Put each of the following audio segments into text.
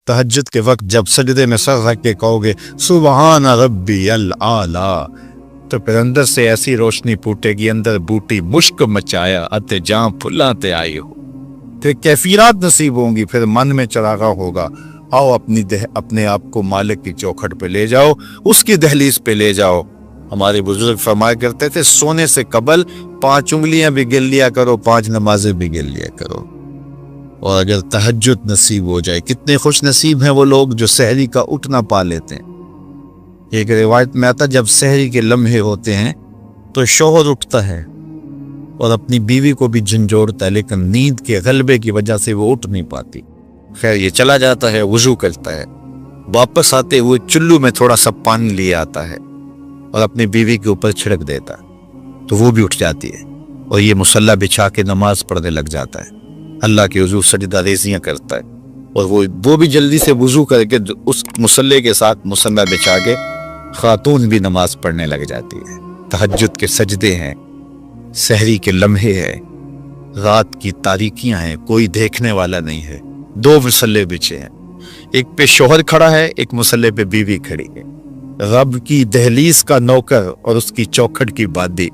तहज्जुद के वक्त जब सजदे में सर रख के कहोगे सुबहान रब्बी अल आला, तो फिर अंदर से ऐसी रोशनी फूटेगी, अंदर बूटी मुश्क मचाया अते जहां फुलाते आई हो। फिर कैफियत नसीब होंगी, फिर मन में चरागा होगा, आओ अपने आप को मालिक की चौखट पे ले जाओ, उसकी दहलीज पे ले जाओ। हमारे बुजुर्ग फरमाया करते थे सोने से कबल 5 उंगलियां भी गिन लिया करो, 5 नमाजें भी गिन लिया करो। और अगर तहज्जुद नसीब हो जाए, कितने खुश नसीब हैं वो लोग जो सहरी का उठना पा लेते हैं। एक रिवायत में आता जब सहरी के लम्हे होते हैं तो शौहर उठता है और अपनी बीवी को भी झंझोड़ता है, लेकिन नींद के गलबे की वजह से वो उठ नहीं पाती। खैर ये चला जाता है, वुजू करता है, वापस आते हुए चुल्लू में थोड़ा सा पानी लिए आता है और अपनी बीवी के ऊपर छिड़क देता है, तो वो भी उठ जाती है और ये मुसल्ला बिछा के नमाज पढ़ने लग जाता है, अल्लाह के हुजूर सजदा रेज़ियां करता है। और वो भी जल्दी से वुजू करके उस मुसल्ले के साथ मुसल्ला बिछा के खातून भी नमाज पढ़ने लग जाती है। तहज्जुद के सजदे हैं, सहरी के लम्हे हैं, रात की तारीकियां हैं, कोई देखने वाला नहीं है, 2 मुसल्ले बिछे हैं, एक पे शोहर खड़ा है, एक मुसल्ले पे बीवी खड़ी है। रब की दहलीज का नौकर और उसकी चौखट की बादी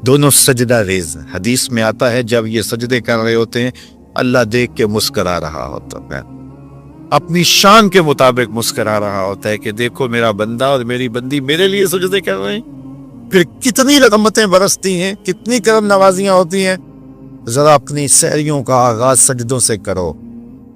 दोनों सजदा रेज। हदीस में आता है जब ये सजदे कर रहे होते हैं अल्लाह देख के मुस्करा रहा होता है, अपनी शान के मुताबिक मुस्करा रहा होता है कि देखो मेरा बंदा और मेरी बंदी मेरे लिए सजदे कर रहे हैं। फिर कितनी रहमतें बरसती हैं, कितनी करम नवाजियां होती हैं। जरा अपनी सहरियों का आगाज सजदों से करो,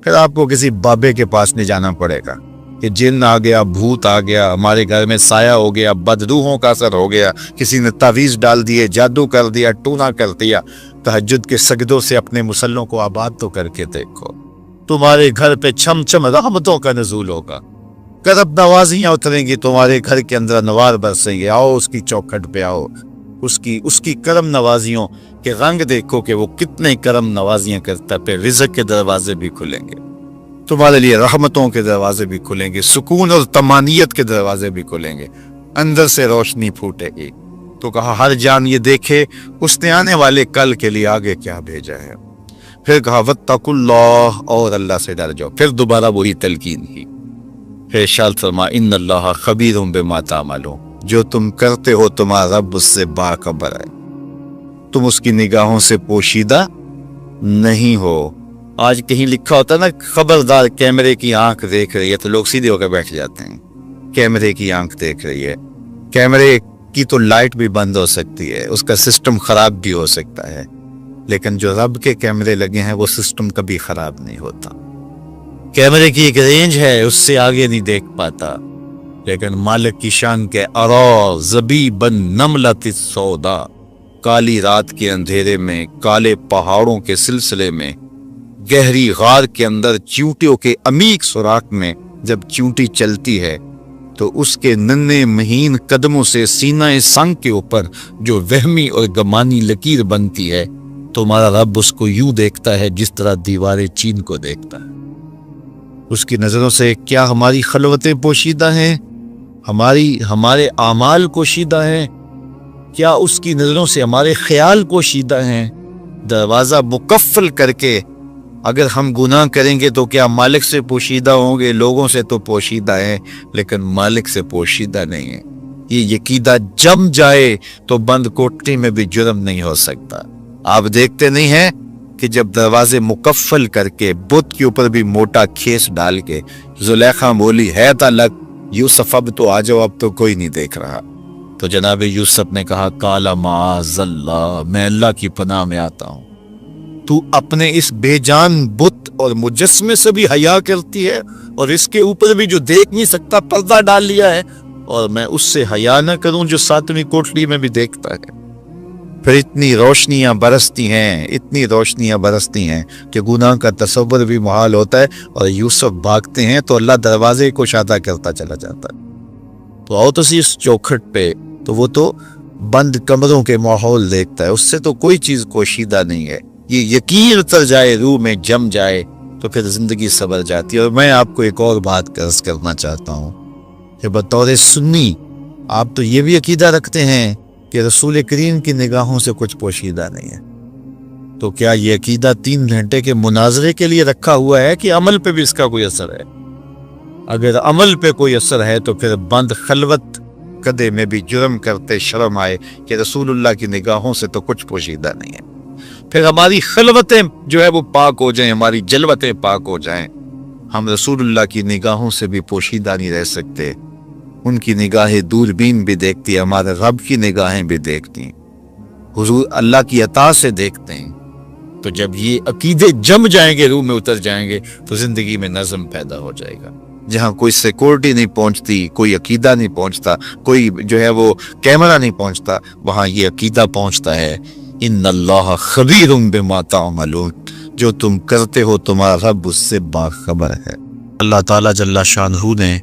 फिर आपको किसी बाबे के पास नहीं जाना पड़ेगा कि जिन आ गया, भूत आ गया, हमारे घर में साया हो गया, बदरूहों का असर हो गया, किसी ने तावीज डाल दिए, जादू कर दिया, टूना कर दिया। तहज्जुद के सजदों से अपने मुसल्लों को आबाद तो करके देखो, तुम्हारे घर पे छम छम रहमतों का नज़ूल होगा, करब नवाजियां उतरेंगी तुम्हारे घर के अंदर, नवार बरसेंगे। आओ उसकी चौखट पे आओ, उसकी करम नवाजियों के रंग देखो कि वो कितने करम नवाजियां करता है। फिर रिज़्क़ के दरवाजे भी खुलेंगे तुम्हारे लिए, रहमतों के दरवाजे भी खुलेंगे, सुकून और तमानियत के दरवाजे भी खुलेंगे, अंदर से रोशनी फूटेगी। तो कहा हर जान ये देखे उसने आने वाले कल के लिए आगे क्या भेजा है। फिर कहा वत्तकुल्लाह, और अल्लाह से डर जाओ। फिर दोबारा वही तलकीन ही। फिर इरशाद फरमा इन्नल्लाह खबीरुम बिमा तामलून, जो तुम करते हो तुम्हारा रब उससे बाखबर है, तुम उसकी निगाहों से पोशीदा नहीं हो। आज कहीं लिखा होता है ना खबरदार कैमरे की आंख देख रही है, तो लोग सीधे होकर बैठ जाते हैं। कैमरे की आंख देख रही है, कैमरे की तो लाइट भी बंद हो सकती है, उसका सिस्टम खराब भी हो सकता है, लेकिन जो रब के कैमरे लगे हैं वो सिस्टम कभी खराब नहीं होता। कैमरे की एक रेंज है, उससे आगे नहीं देख पाता, लेकिन मालिक की शान के अरा ज़बीबन नमलतिस सौदा, काली रात के अंधेरे में, काले पहाड़ों के सिलसिले में, गहरी गार के अंदर चींटियों के अमीक सुराख में जब चींटी चलती है तो उसके नन्हे महीन कदमों से सीना संग के ऊपर जो वहमी और गमानी लकीर बनती है, तुम्हारा रब उसको यूं देखता है जिस तरह दीवारें चीन को देखता है। उसकी नजरों से क्या हमारी खलवतें पोशीदा हैं, हमारे आमाल पोशीदा हैं, क्या उसकी नजरों से हमारे ख्याल पोशीदा हैं। दरवाजा मुकफ्फल करके अगर हम गुनाह करेंगे तो क्या मालिक से पोशीदा होंगे? लोगों से तो पोशीदा है, लेकिन मालिक से पोशीदा नहीं है। ये यकीदा जम जाए तो बंद कोठरी में भी जुर्म नहीं हो सकता। आप देखते नहीं हैं कि जब दरवाजे मुकफ्फल करके बुत के ऊपर भी मोटा खेस डाल के जुलेखा बोली है तलक यूसुफ अब तो आ जाओ, अब तो कोई नहीं देख रहा, तो जनाब यूसुफ ने कहा काला माअज़ल्लाह, मैं अल्लाह की पनाह में आता हूँ, तू अपने इस बेजान बुत और मुजस्मे से भी हया करती है और इसके ऊपर भी जो देख नहीं सकता पर्दा डाल लिया है, और मैं उससे हया न करूं जो 7वीं कोठरी में भी देखता है। फिर इतनी रोशनियां बरसती हैं कि गुनाह का तसव्वुर भी मुहाल होता है, और यूसुफ भागते हैं तो अल्लाह दरवाजे को शादा करता चला जाता है। तो आओ तो इस चौखट पे, तो वो तो बंद कमरों के माहौल देखता है, उससे तो कोई चीज कोशीदा नहीं है। ये यकीन उतर जाए, रूह में जम जाए, तो फिर जिंदगी सवर जाती है। और मैं आपको एक और बात अर्ज करना चाहता हूँ कि बतौर सुन्नी आप तो ये भी अकीदा रखते हैं कि रसूल करीम की निगाहों से कुछ पोशीदा नहीं है, तो क्या ये अकीदा 3 घंटे के मुनाजरे के लिए रखा हुआ है कि अमल पे भी इसका कोई असर है? اگر عمل پہ کوئی اثر ہے تو پھر بند خلوت کدے میں بھی جرم کرتے شرم آئے کہ رسول اللہ کی نگاہوں سے تو کچھ پوشیدہ نہیں ہے۔ پھر ہماری خلوتیں جو ہے وہ پاک ہو جائیں، ہماری جلوتیں پاک ہو جائیں، ہم رسول اللہ کی نگاہوں سے بھی پوشیدہ نہیں رہ سکتے۔ ان کی نگاہیں دوربین بھی دیکھتی ہیں، ہمارے رب کی نگاہیں بھی دیکھتی ہیں، حضور اللہ کی عطا سے دیکھتے ہیں۔ تو جب یہ عقیدے جم جائیں گے، روح میں اتر جائیں گے، تو زندگی میں نظم پیدا ہو جائے گا۔ جہاں کوئی سیکورٹی نہیں پہنچتی، کوئی عقیدہ نہیں پہنچتا، کوئی جو ہے وہ کیمرہ نہیں پہنچتا، وہاں یہ عقیدہ پہنچتا ہے، ان اللہ خبیر بما تعملون، جو تم کرتے ہو تمہارا رب اس سے باخبر ہے۔ اللہ تعالیٰ جل شانہ نے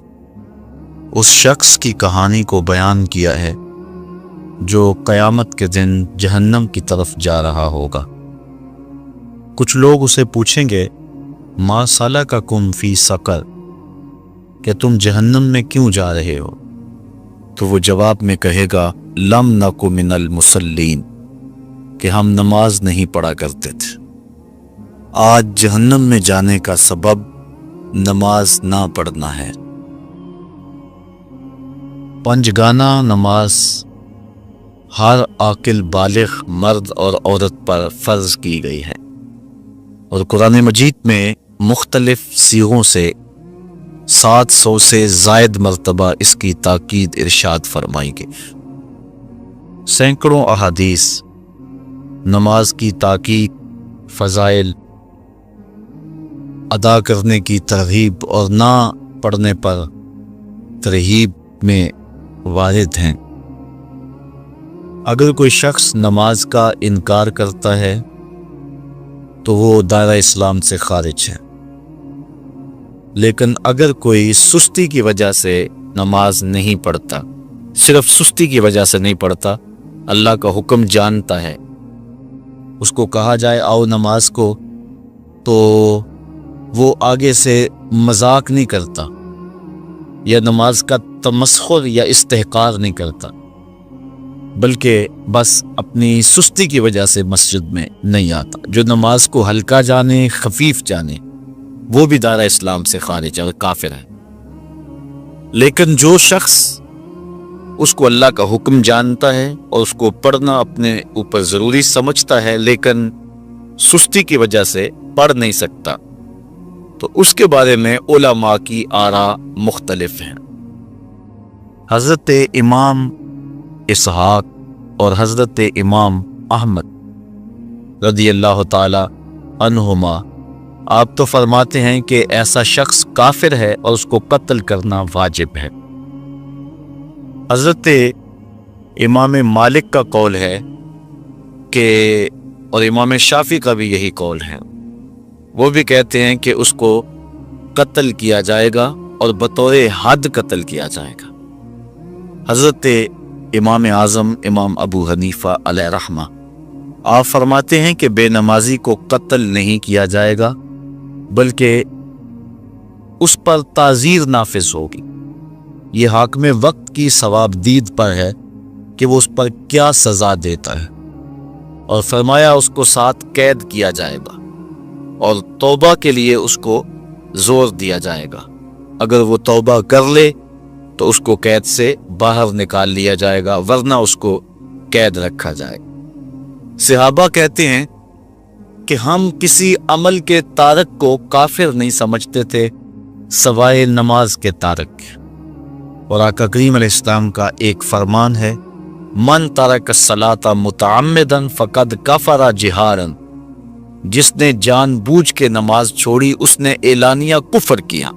اس شخص کی کہانی کو بیان کیا ہے جو قیامت کے دن جہنم کی طرف جا رہا ہوگا۔ کچھ لوگ اسے پوچھیں گے ما سلککم فی سقر، کہ تم جہنم میں کیوں جا رہے ہو؟ تو وہ جواب میں کہے گا لم نک من المصلین، کہ ہم نماز نہیں پڑھا کرتے تھے۔ آج جہنم میں جانے کا سبب نماز نہ پڑھنا ہے۔ پنجگانہ نماز ہر عاقل بالغ مرد اور عورت پر فرض کی گئی ہے، اور قرآن مجید میں مختلف صیغوں سے 700 سے زائد مرتبہ اس کی تاکید ارشاد فرمائی گئی۔ سینکڑوں احادیث نماز کی تاکید، فضائل، ادا کرنے کی ترغیب اور نہ پڑھنے پر ترہیب میں وارد ہیں۔ اگر کوئی شخص نماز کا انکار کرتا ہے تو وہ دائرہ اسلام سے خارج ہے، لیکن اگر کوئی سستی کی وجہ سے نماز نہیں پڑھتا، صرف سستی کی وجہ سے نہیں پڑھتا، اللہ کا حکم جانتا ہے، اس کو کہا جائے آؤ نماز کو، تو وہ آگے سے مذاق نہیں کرتا یا نماز کا تمسخر یا استحقار نہیں کرتا، بلکہ بس اپنی سستی کی وجہ سے مسجد میں نہیں آتا۔ جو نماز کو ہلکا جانے، خفیف جانے، وہ بھی دائرہ اسلام سے خارج ہے اور کافر ہے۔ لیکن جو شخص اس کو اللہ کا حکم جانتا ہے اور اس کو پڑھنا اپنے اوپر ضروری سمجھتا ہے، لیکن سستی کی وجہ سے پڑھ نہیں سکتا، تو اس کے بارے میں علماء کی آراء مختلف ہیں۔ حضرت امام اسحاق اور حضرت امام احمد رضی اللہ تعالی عنہما آپ تو فرماتے ہیں کہ ایسا شخص کافر ہے اور اس کو قتل کرنا واجب ہے۔ حضرت امام مالک کا قول ہے کہ، اور امام شافعی کا بھی یہی قول ہے، وہ بھی کہتے ہیں کہ اس کو قتل کیا جائے گا اور بطور حد قتل کیا جائے گا۔ حضرت امام اعظم امام ابو حنیفہ علیہ رحمہ آپ فرماتے ہیں کہ بے نمازی کو قتل نہیں کیا جائے گا، بلکہ اس پر تعزیر نافذ ہوگی۔ یہ حاکم وقت کی ثواب دید پر ہے کہ وہ اس پر کیا سزا دیتا ہے، اور فرمایا اس کو 7 قید کیا جائے گا اور توبہ کے لیے اس کو زور دیا جائے گا۔ اگر وہ توبہ کر لے تو اس کو قید سے باہر نکال لیا جائے گا، ورنہ اس کو قید رکھا جائے گا۔ صحابہ کہتے ہیں کہ ہم کسی عمل کے تارک کو کافر نہیں سمجھتے تھے سوائے نماز کے تارک کے۔ اور آقا کریم علیہ السلام کا ایک فرمان ہے، من ترک الصلاۃ متعمدا فقد کفر جہارا، جس نے جان بوجھ کے نماز چھوڑی اس نے اعلانیہ کفر کیا۔